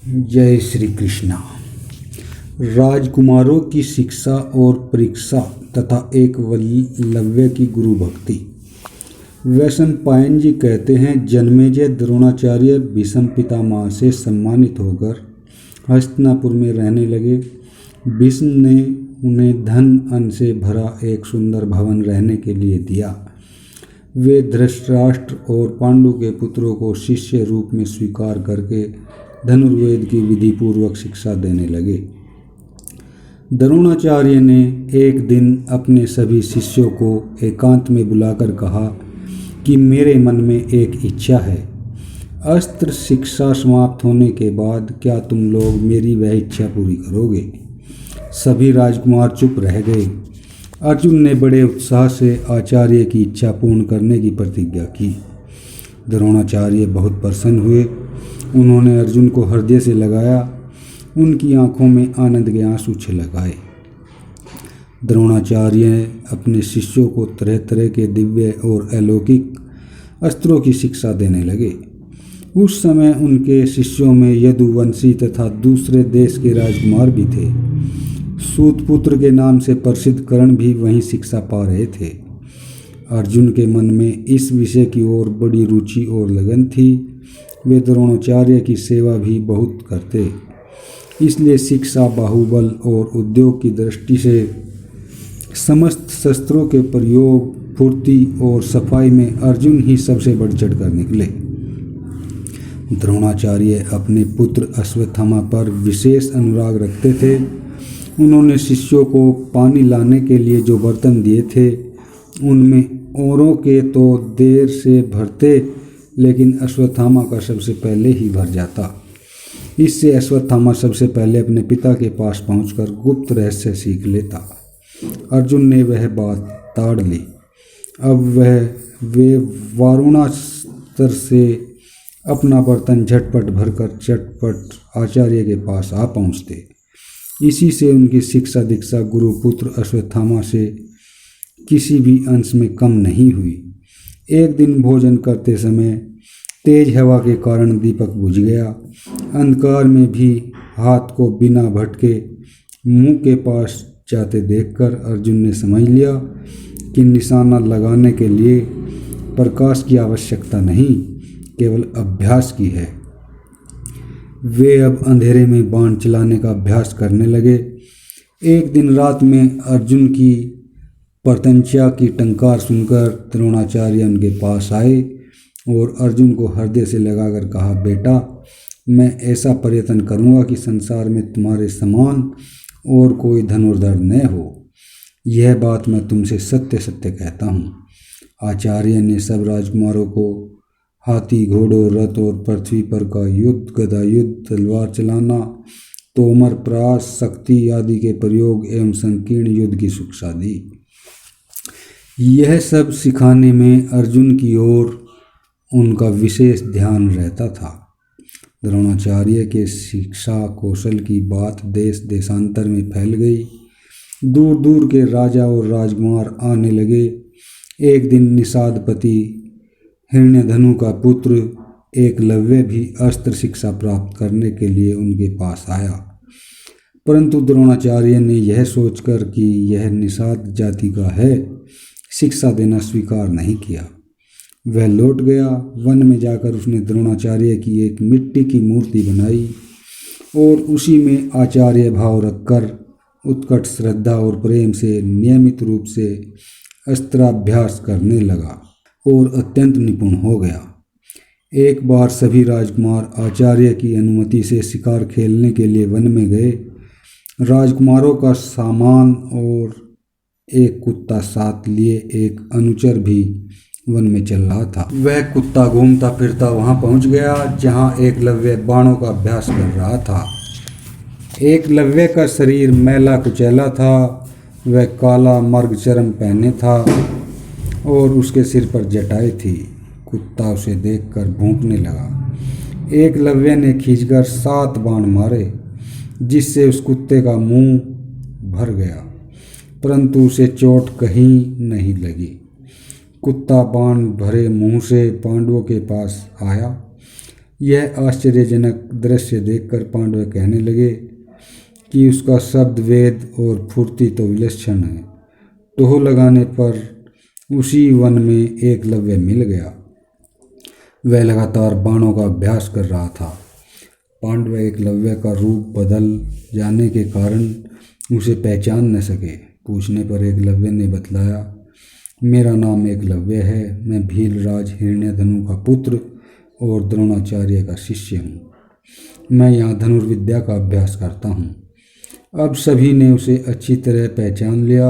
जय श्री कृष्णा। राजकुमारों की शिक्षा और परीक्षा तथा एकलव्य की गुरु भक्ति। वैशंपायन जी कहते हैं, जन्मेजय द्रोणाचार्य भीष्म पितामह से सम्मानित होकर हस्तिनापुर में रहने लगे। भीष्म ने उन्हें धन अन्न से भरा एक सुंदर भवन रहने के लिए दिया। वे धृतराष्ट्र और पांडु के पुत्रों को शिष्य रूप में स्वीकार करके धनुर्वेद की विधि पूर्वक शिक्षा देने लगे। द्रोणाचार्य ने एक दिन अपने सभी शिष्यों को एकांत में बुलाकर कहा कि मेरे मन में एक इच्छा है। अस्त्र शिक्षा समाप्त होने के बाद क्या तुम लोग मेरी वह इच्छा पूरी करोगे? सभी राजकुमार चुप रह गए। अर्जुन ने बड़े उत्साह से आचार्य की इच्छा पूर्ण करने की प्रतिज्ञा की। द्रोणाचार्य बहुत प्रसन्न हुए। उन्होंने अर्जुन को हृदय से लगाया। उनकी आंखों में आनंद के आंसू छलक आए। द्रोणाचार्य अपने शिष्यों को तरह तरह के दिव्य और अलौकिक अस्त्रों की शिक्षा देने लगे। उस समय उनके शिष्यों में यदुवंशी तथा दूसरे देश के राजकुमार भी थे। सूतपुत्र के नाम से प्रसिद्ध कर्ण भी वहीं शिक्षा पा रहे थे। अर्जुन के मन में इस विषय की ओर बड़ी रुचि और लगन थी। वे द्रोणाचार्य की सेवा भी बहुत करते, इसलिए शिक्षा, बाहुबल और उद्योग की दृष्टि से समस्त शस्त्रों के प्रयोग, फुर्ती और सफाई में अर्जुन ही सबसे बढ़ चढ़ कर निकले। द्रोणाचार्य अपने पुत्र अश्वत्थामा पर विशेष अनुराग रखते थे। उन्होंने शिष्यों को पानी लाने के लिए जो बर्तन दिए थे, उनमें औरों के तो देर से भरते, लेकिन अश्वत्थामा का सबसे पहले ही भर जाता। इससे अश्वत्थामा सबसे पहले अपने पिता के पास पहुंचकर गुप्त रहस्य सीख लेता। अर्जुन ने वह बात ताड़ ली। अब वे वारुणास्त्र से अपना बर्तन झटपट भरकर चटपट आचार्य के पास आ पहुँचते। इसी से उनकी शिक्षा दीक्षा गुरुपुत्र अश्वत्थामा से किसी भी अंश में कम नहीं हुई। एक दिन भोजन करते समय तेज हवा के कारण दीपक बुझ गया। अंधकार में भी हाथ को बिना भटके मुंह के पास जाते देखकर अर्जुन ने समझ लिया कि निशाना लगाने के लिए प्रकाश की आवश्यकता नहीं, केवल अभ्यास की है। वे अब अंधेरे में बाण चलाने का अभ्यास करने लगे। एक दिन रात में अर्जुन की प्रत्यंचा की टंकार सुनकर द्रोणाचार्य उनके पास आए और अर्जुन को हृदय से लगाकर कहा, बेटा, मैं ऐसा प्रयत्न करूँगा कि संसार में तुम्हारे समान और कोई धनुर्धर न हो। यह बात मैं तुमसे सत्य सत्य कहता हूँ। आचार्य ने सब राजकुमारों को हाथी, घोड़ों, रथ और पृथ्वी पर का युद्ध, गदा युद्ध, तलवार चलाना, तोमर, प्रास, शक्ति आदि के प्रयोग एवं संकीर्ण युद्ध की शिक्षा दी। यह सब सिखाने में अर्जुन की ओर उनका विशेष ध्यान रहता था। द्रोणाचार्य के शिक्षा कौशल की बात देश देशांतर में फैल गई। दूर दूर के राजा और राजकुमार आने लगे। एक दिन निषादपति हिरण्यधनु का पुत्र एकलव्य भी अस्त्र शिक्षा प्राप्त करने के लिए उनके पास आया, परंतु द्रोणाचार्य ने यह सोचकर कि यह निषाद जाति का है, शिक्षा देना स्वीकार नहीं किया। वह लौट गया। वन में जाकर उसने द्रोणाचार्य की एक मिट्टी की मूर्ति बनाई और उसी में आचार्य भाव रखकर उत्कट श्रद्धा और प्रेम से नियमित रूप से अस्त्राभ्यास करने लगा और अत्यंत निपुण हो गया। एक बार सभी राजकुमार आचार्य की अनुमति से शिकार खेलने के लिए वन में गए। राजकुमारों का सामान और एक कुत्ता साथ लिए एक अनुचर भी वन में चल रहा था। वह कुत्ता घूमता फिरता वहां पहुंच गया जहां एकलव्य बाणों का अभ्यास कर रहा था। एकलव्य का शरीर मैला कुचैला था। वह काला मर्गचर्म पहने था और उसके सिर पर जटाएं थी। कुत्ता उसे देखकर भौंकने लगा। एकलव्य ने खींचकर 7 बाण मारे, जिससे उस कुत्ते का मुंह भर गया, परंतु उसे चोट कहीं नहीं लगी। कुत्ता बाण भरे मुंह से पांडवों के पास आया। यह आश्चर्यजनक दृश्य देखकर पांडव कहने लगे कि उसका शब्द वेद और फुर्ती तो विलक्षण है। टोह लगाने पर उसी वन में एकलव्य मिल गया। वह लगातार बाणों का अभ्यास कर रहा था। पांडव एकलव्य का रूप बदल जाने के कारण उसे पहचान न सके। पूछने पर एकलव्य ने बतलाया, मेरा नाम एकलव्य है, मैं भीलराज हिरण्यधनु का पुत्र और द्रोणाचार्य का शिष्य हूँ। मैं यहाँ धनुर्विद्या का अभ्यास करता हूँ। अब सभी ने उसे अच्छी तरह पहचान लिया।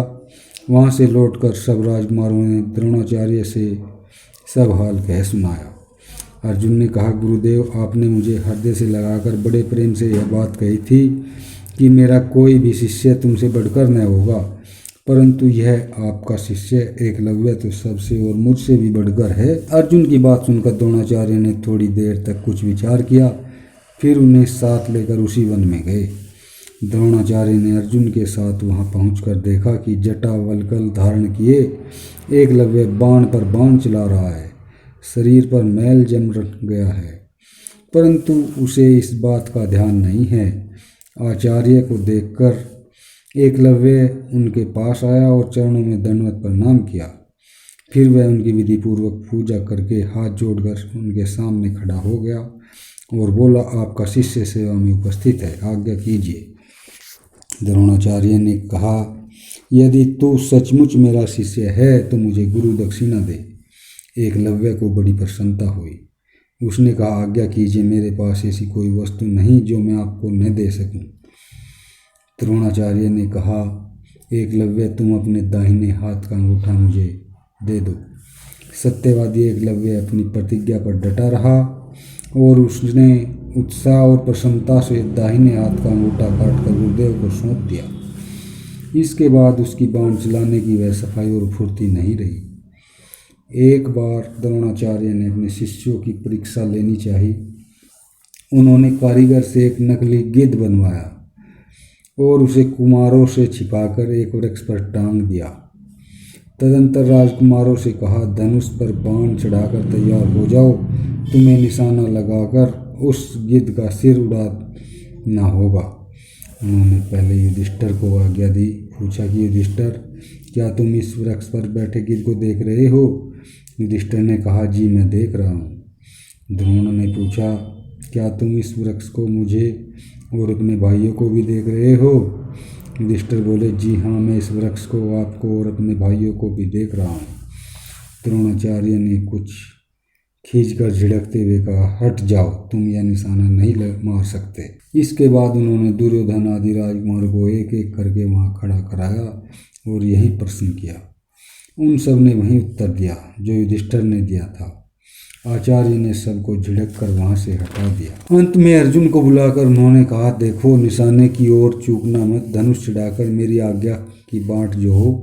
वहाँ से लौटकर सब राजकुमारों ने द्रोणाचार्य से सब हाल कह सुनाया। अर्जुन ने कहा, गुरुदेव, आपने मुझे हृदय से लगाकर बड़े प्रेम से यह बात कही थी कि मेरा कोई भी शिष्य तुमसे बढ़कर न होगा, परंतु यह आपका शिष्य एकलव्य तो सबसे और मुझसे भी बढ़कर है। अर्जुन की बात सुनकर द्रोणाचार्य ने थोड़ी देर तक कुछ विचार किया, फिर उन्हें साथ लेकर उसी वन में गए। द्रोणाचार्य ने अर्जुन के साथ वहां पहुंचकर देखा कि जटा वल्कल धारण किए एकलव्य बाण पर बाण चला रहा है। शरीर पर मैल जम गया है, परंतु उसे इस बात का ध्यान नहीं है। आचार्य को देखकर एकलव्य उनके पास आया और चरणों में दंडवत प्रणाम किया। फिर वह उनकी विधि पूर्वक पूजा करके हाथ जोड़कर उनके सामने खड़ा हो गया और बोला, आपका शिष्य सेवा में उपस्थित है, आज्ञा कीजिए। द्रोणाचार्य ने कहा, यदि तू सचमुच मेरा शिष्य है तो मुझे गुरु दक्षिणा दे। एकलव्य को बड़ी प्रसन्नता हुई। उसने कहा, आज्ञा कीजिए, मेरे पास ऐसी कोई वस्तु नहीं जो मैं आपको न दे सकूं। द्रोणाचार्य ने कहा, एकलव्य, तुम अपने दाहिने हाथ का अंगूठा मुझे दे दो। सत्यवादी एकलव्य अपनी प्रतिज्ञा पर डटा रहा और उसने उत्साह और प्रसन्नता से दाहिने हाथ का अंगूठा काटकर गुरुदेव को सौंप दिया। इसके बाद उसकी बाण चलाने की वह सफाई और फुर्ती नहीं रही। एक बार द्रोणाचार्य ने अपने शिष्यों की परीक्षा लेनी चाहिए। उन्होंने कारीगर से एक नकली गिद्ध बनवाया और उसे कुमारों से छिपाकर एक वृक्ष पर टांग दिया। तदंतर राजकुमारों से कहा, धनुष पर बाण चढ़ाकर तैयार हो जाओ, तुम्हें निशाना लगाकर उस गिद्ध का सिर उड़ाना होगा। उन्होंने पहले युधिष्ठिर को आज्ञा दी। पूछा कि युधिष्ठिर, क्या तुम इस वृक्ष पर बैठे गिद्ध को देख रहे हो? युधिष्ठिर ने कहा, जी मैं देख रहा हूँ। द्रोण ने पूछा, क्या तुम इस वृक्ष को मुझे और अपने भाइयों को भी देख रहे हो? युधिष्ठिर बोले, जी हाँ, मैं इस वृक्ष को आपको और अपने भाइयों को भी देख रहा हूँ। द्रोणाचार्य ने कुछ खींचकर झिड़कते हुए कहा, हट जाओ, तुम यह निशाना नहीं मार सकते। इसके बाद उन्होंने दुर्योधन आदि राजकुमारों को एक एक करके वहाँ खड़ा कराया और यही प्रश्न किया। उन सब ने वही उत्तर दिया जो युधिष्ठिर ने दिया था। आचार्य ने सबको झिड़क कर वहाँ से हटा दिया। अंत में अर्जुन को बुलाकर उन्होंने कहा, देखो, निशाने की ओर चूकना मत, धनुष चढ़ाकर मेरी आज्ञा की बाट जो हो।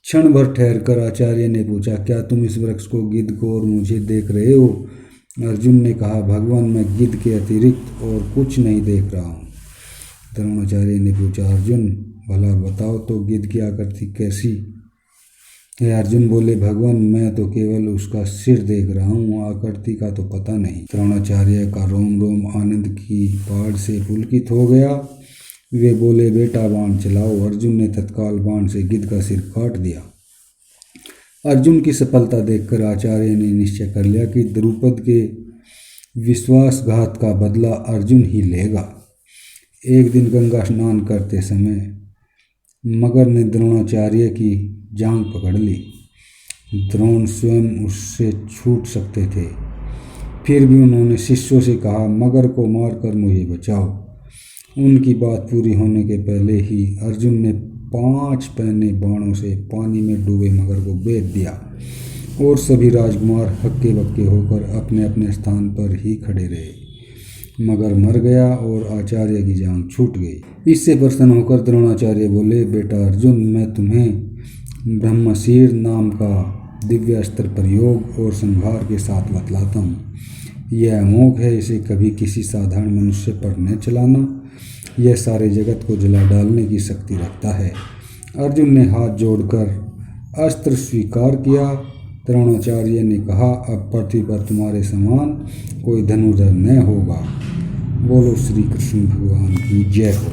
क्षण भर ठहरकर आचार्य ने पूछा, क्या तुम इस वृक्ष को, गिद्ध को और मुझे देख रहे हो? अर्जुन ने कहा, भगवान, मैं गिद्ध के अतिरिक्त और कुछ नहीं देख रहा हूँ। द्रोणाचार्य ने पूछा, अर्जुन, भला बताओ तो गिद्ध की आकृति कैसी है? अर्जुन बोले, भगवान, मैं तो केवल उसका सिर देख रहा हूँ, आकृति का तो पता नहीं। द्रोणाचार्य का रोम रोम आनंद की पहाड़ से पुलकित हो गया। वे बोले, बेटा बाण चलाओ। अर्जुन ने तत्काल बाण से गिद्ध का सिर काट दिया। अर्जुन की सफलता देखकर आचार्य ने निश्चय कर लिया कि द्रुपद के विश्वासघात का बदला अर्जुन ही लेगा। एक दिन गंगा स्नान करते समय मगर ने द्रोणाचार्य की जांघ पकड़ ली। द्रोण स्वयं उससे छूट सकते थे, फिर भी उन्होंने शिष्यों से कहा, मगर को मारकर मुझे बचाओ। उनकी बात पूरी होने के पहले ही अर्जुन ने 5 पैने बाणों से पानी में डूबे मगर को बेध दिया और सभी राजकुमार हक्के बक्के होकर अपने अपने स्थान पर ही खड़े रहे। मगर मर गया और आचार्य की जान छूट गई। इससे प्रसन्न होकर द्रोणाचार्य बोले, बेटा अर्जुन, मैं तुम्हें ब्रह्मशीर नाम का दिव्य अस्त्र प्रयोग और संहार के साथ बतलाता हूँ। यह अमोघ है, इसे कभी किसी साधारण मनुष्य पर न चलाना। यह सारे जगत को जला डालने की शक्ति रखता है। अर्जुन ने हाथ जोड़कर अस्त्र स्वीकार किया द्रोणाचार्य ने कहा, अब पृथ्वी पर तुम्हारे समान कोई धनुर्धर न होगा। बोलो श्री कृष्ण भगवान की जय हो।